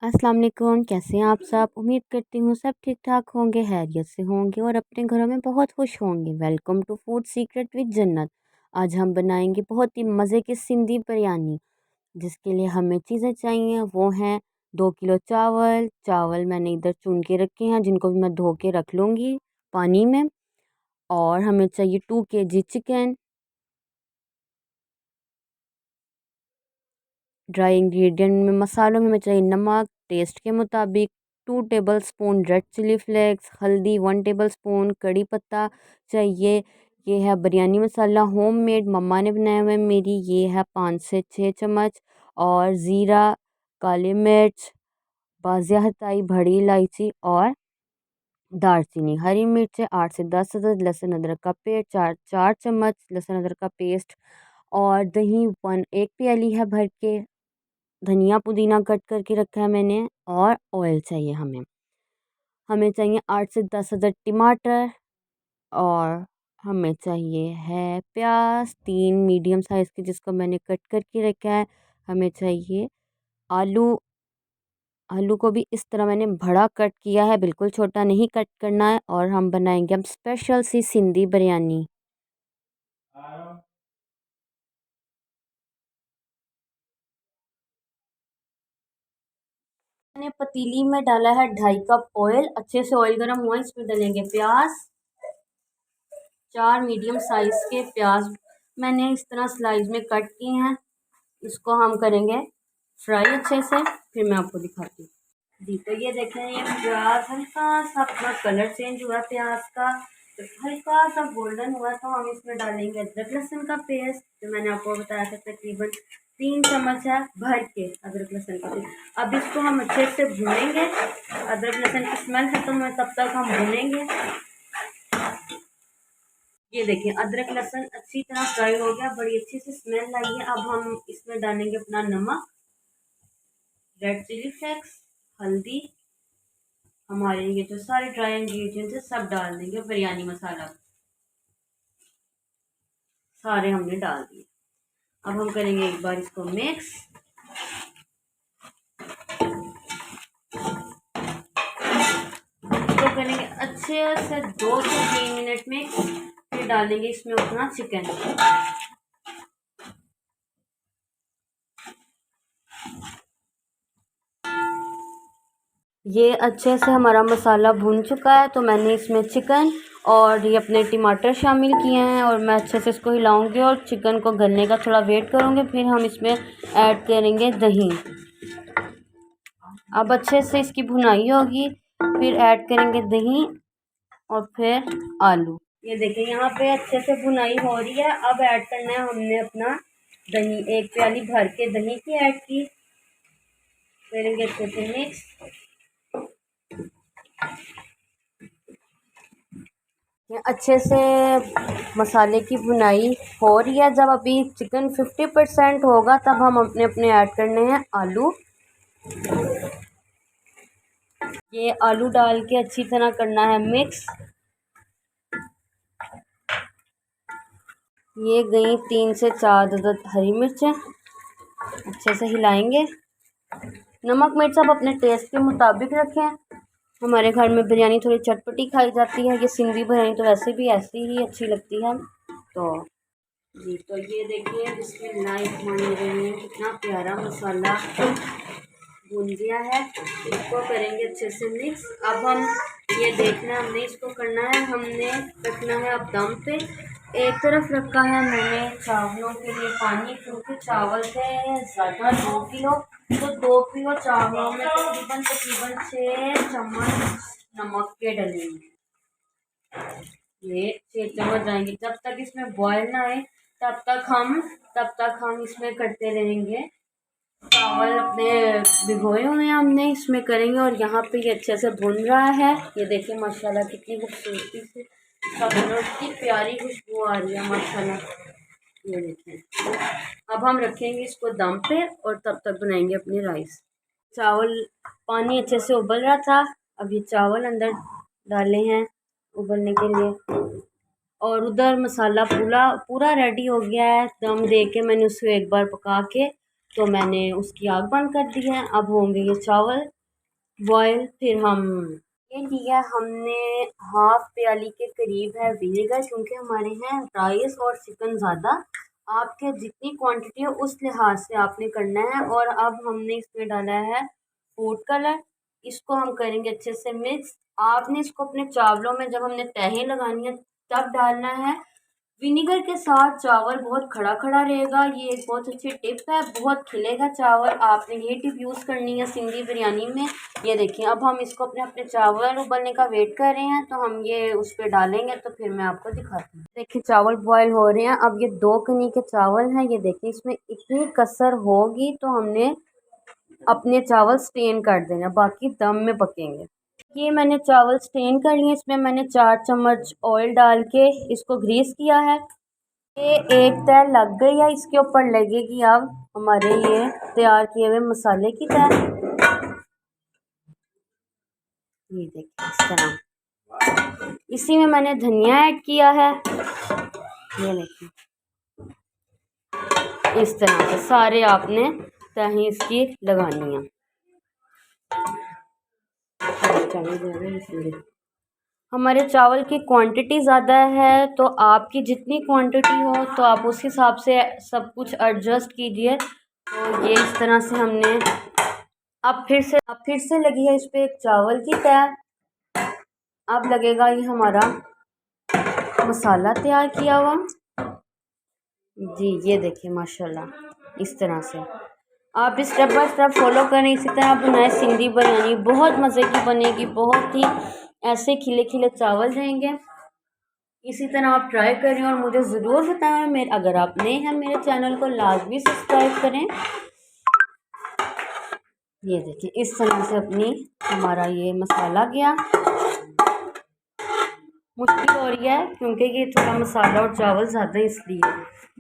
अस्सलाम वालेकुम। कैसे हैं आप सब? उम्मीद करती हूँ सब ठीक ठाक होंगे, खैरियत से होंगे और अपने घरों में बहुत खुश होंगे। Welcome to food secret with Jannat. आज हम बनाएंगे बहुत ही मज़े की सिंधी बिरयानी। जिसके लिए हमें चीज़ें चाहिए वो हैं 2 किलो चावल। चावल मैंने इधर चुन के रखे हैं, जिनको भी मैं धो के रख लूँगी पानी में। और हमें चाहिए 2 kg चिकन। ड्राई इंग्रेडिएंट में मसालों में हमें चाहिए नमक टेस्ट के मुताबिक, 2 टेबलस्पून रेड चिली फ्लेक्स, हल्दी 1 टेबलस्पून, कड़ी पत्ता चाहिए। ये है बिरयानी मसाला होममेड, मम्मा ने बनाया हुआ है मेरी। ये है 5 से 6 चम्मच। और ज़ीरा, काली मिर्च, बाज़िया हताई, बड़ी इलायची और दालचीनी। हरी मिर्च 8 से 10 अदद, लहसुन अदरक का पेस्ट 4 4 चम्मच लहसुन अदरक का पेस्ट। और दही 1 प्याली है भर के। धनिया पुदीना कट करके रखा है मैंने। और ऑयल चाहिए हमें। हमें चाहिए 8 से 10 अदद टमाटर। और हमें चाहिए है प्याज 3 मीडियम साइज़ के, जिसको मैंने कट करके रखा है। हमें चाहिए आलू। आलू को भी इस तरह मैंने बड़ा कट किया है, बिल्कुल छोटा नहीं कट करना है। और हम बनाएंगे हम स्पेशल सी सिंधी बिरयानी। मैंने पतीली में डाला है 2.5 कप ऑयल। अच्छे से ऑयल गर्म हुआ, इसमें डालेंगे प्याज। 4 मीडियम साइज के प्याज मैंने इस तरह स्लाइस में कट किए हैं। इसको हम करेंगे फ्राई अच्छे से, फिर मैं आपको दिखाती हूँ। जी तो ये देखें, ये प्याज हल्का सा अपना कलर चेंज हुआ प्याज का। तो हल्का सा गोल्डन हुआ तो हम इसमें डालेंगे अदरक लहसुन का पेस्ट, जो मैंने आपको बताया था तकरीबन 3 चम्मच है भर के अदरक लहसुन का पेस्ट। अब इसको हम अच्छे से भूनेंगे। अदरक लहसुन की स्मेल खत्म हो तब तक हम भूनेंगे। ये देखिए अदरक लहसुन अच्छी तरह फ्राई हो गया, बड़ी अच्छी सी स्मेल आई है। अब हम इसमें डालेंगे अपना नमक, रेड चिली फ्लेक्स, हल्दी, हमारे ये जो सारे ड्राई इंग्रेडिएंट्स है सब डाल देंगे। बिरयानी मसाला सारे हमने डाल दिए। अब हम करेंगे एक बार इसको मिक्स। तो करेंगे अच्छे से 2 से 3 मिनट में। फिर डालेंगे इसमें अपना चिकन। ये अच्छे से हमारा मसाला भून चुका है, तो मैंने इसमें चिकन और ये अपने टमाटर शामिल किए हैं। और मैं अच्छे से इसको हिलाऊंगी और चिकन को गलने का थोड़ा वेट करूंगी। फिर हम इसमें ऐड करेंगे दही। अब अच्छे से इसकी भुनाई होगी, फिर ऐड करेंगे दही और फिर आलू। ये देखिए यहाँ पे अच्छे से भुनाई हो रही है। अब ऐड करना है हमने अपना दही। 1 प्याली भर के दही की ऐड की। करेंगे अच्छे से मिक्स। ये अच्छे से मसाले की भुनाई हो रही है। जब अभी चिकन 50% होगा तब हम अपने अपने ऐड करने हैं आलू। ये आलू डाल के अच्छी तरह करना है मिक्स। ये गई 3 से 4 अदद हरी मिर्चें। अच्छे से हिलाएंगे। नमक मिर्च आप अपने टेस्ट के मुताबिक रखें। हमारे घर में बिरयानी थोड़ी चटपटी खाई जाती है। ये सिंधी बिरयानी तो वैसे भी ऐसी ही अच्छी लगती है। तो जी तो ये देखिए बिस्मिल्लाहिर्रहमानिर्रहीम, कितना प्यारा मसाला भून गया है। इसको करेंगे अच्छे से मिक्स। अब हम ये देखना हमने इसको करना है, हमने रखना है अब दम पे। एक तरफ रखा है मैंने चावलों के लिए पानी, क्योंकि चावल थे ज़्यादा 2 किलो। तो 2 किलो चावलों में तकरीबन तकरीबन 6 चम्मच नमक के डलेंगे। ये 6 चम्मच जाएंगे। जब तक इसमें बॉयल ना आए तब तक हम इसमें करते रहेंगे। चावल अपने भिगोए हुए हैं हमने, इसमें करेंगे। और यहाँ पे ये अच्छे से भुन रहा है। ये देखिए माशाल्लाह कितनी खूबसूरती से इसका कलर, कितनी प्यारी खुशबू आ रही है माशाल्लाह। ये देखिए अब हम रखेंगे इसको दम पे और तब तक बनाएंगे अपने राइस। चावल पानी अच्छे से उबल रहा था। अब ये चावल अंदर डाले हैं उबलने के लिए। और उधर मसाला पूरा पूरा रेडी हो गया है। दम दे के मैंने उसको एक बार पका के तो मैंने उसकी आग बंद कर दी है। अब होंगे ये चावल बॉयल। फिर हम ये लिया हमने हाफ प्याली के करीब है विनेगर, क्योंकि हमारे हैं राइस और चिकन ज़्यादा। आपके जितनी क्वांटिटी है उस लिहाज से आपने करना है। और अब हमने इसमें डाला है फूड कलर। इसको हम करेंगे अच्छे से मिक्स। आपने इसको अपने चावलों में जब हमने तहें लगानी है तब डालना है। विनेगर के साथ चावल बहुत खड़ा खड़ा रहेगा, ये एक बहुत अच्छी टिप है, बहुत खिलेगा चावल। आपने ये टिप यूज़ करनी है सिंधी बिरयानी में। ये देखिए अब हम इसको अपने अपने चावल उबलने का वेट कर रहे हैं, तो हम ये उस पर डालेंगे तो फिर मैं आपको दिखाती हूँ। देखिए चावल बॉयल हो रहे हैं। अब ये 2 कनी के चावल हैं, ये देखिए इसमें इतनी कसर होगी तो हमने अपने चावल स्टेन कर देना, बाकी दम में पकेंगे। ये मैंने चावल स्टेन कर लिए, इसमें मैंने 4 चम्मच ऑयल डाल के इसको ग्रीस किया है। ये एक तय लग गई है, इसके ऊपर लगेगी अब हमारे ये तैयार किए हुए मसाले की तय। ये देखिए इस तरह। इसी में मैंने धनिया ऐड किया है, ये देखिए इस तरह से सारे आपने तहें इसकी लगानी है। हमारे चावल की क्वांटिटी ज़्यादा है, तो आपकी जितनी क्वांटिटी हो तो आप उस हिसाब से सब कुछ एडजस्ट कीजिए। तो ये इस तरह से हमने अब फिर से लगी है इस पर एक चावल की तय। अब लगेगा ये हमारा मसाला तैयार किया हुआ जी। ये देखिए माशाल्लाह इस तरह से आप स्टेप बाय स्टेप फॉलो करें, इसी तरह बनाए सिंधी बिरयानी बहुत मज़े की बनेगी। बहुत ही ऐसे खिले खिले चावल रहेंगे। इसी तरह आप ट्राई करें और मुझे ज़रूर बताएं। मेरे अगर आप नए हैं मेरे चैनल को लाजमी सब्सक्राइब करें। ये देखिए इस तरह से हमारा ये मसाला गया। मुश्किल हो रही है क्योंकि ये थोड़ा मसाला और चावल ज़्यादा, इसलिए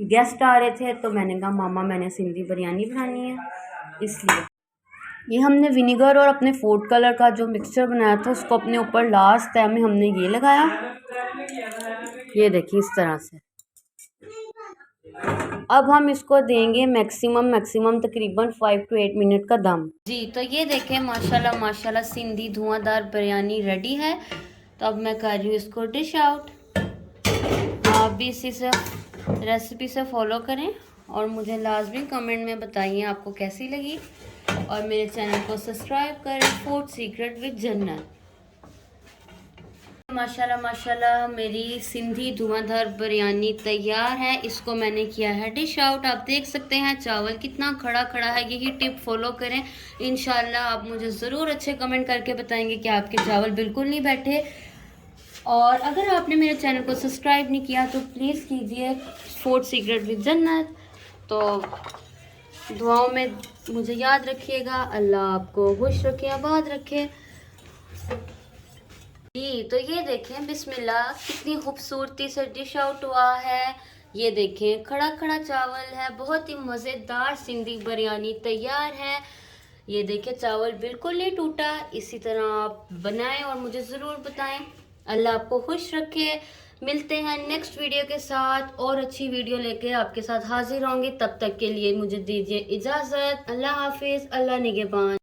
गेस्ट आ रहे थे तो मैंने कहा मामा मैंने सिंधी बिरयानी बनानी है, इसलिए ये हमने विनेगर और अपने फूड कलर का जो मिक्सचर बनाया था उसको अपने ऊपर लास्ट टाइम में हमने ये लगाया। ये देखिए इस तरह से। अब हम इसको देंगे मैक्सिमम तकरीबन 5 to 8 मिनट का दम जी। तो ये देखें माशाल्लाह माशाल्लाह सिंधी धुआंधार बिरयानी रेडी है। तो अब मैं कर रही हूँ इसको डिश आउट। आप भी इसी से रेसिपी से फॉलो करें और मुझे लाजमी कमेंट में बताइए आपको कैसी लगी। और मेरे चैनल को सब्सक्राइब करें फूड सीक्रेट विद जन्नत। माशाल्लाह माशाल्लाह मेरी सिंधी धुआंधार बिरयानी तैयार है। इसको मैंने किया है डिश आउट। आप देख सकते हैं चावल कितना खड़ा खड़ा है। यही टिप फॉलो करें, इंशाल्लाह आप मुझे ज़रूर अच्छे कमेंट करके बताएंगे कि आपके चावल बिल्कुल नहीं बैठे। और अगर आपने मेरे चैनल को सब्सक्राइब नहीं किया तो प्लीज़ कीजिए फूड सीक्रेट विद जन्नत। तो दुआओं में मुझे याद रखिएगा। अल्लाह आपको खुश रखे, आबाद रखे जी। तो ये देखें बिस्मिल्लाह कितनी खूबसूरती से डिश आउट हुआ है। ये देखें खड़ा खड़ा चावल है, बहुत ही मज़ेदार सिंधी बिरयानी तैयार है। ये देखें चावल बिल्कुल नहीं टूटा। इसी तरह आप बनाएं और मुझे ज़रूर बताएं। अल्लाह आपको खुश रखे। मिलते हैं नेक्स्ट वीडियो के साथ, और अच्छी वीडियो लेके आपके साथ हाजिर होंगे। तब तक के लिए मुझे दीजिए इजाज़त। अल्लाह हाफिज़, अल्लाह निगहबान।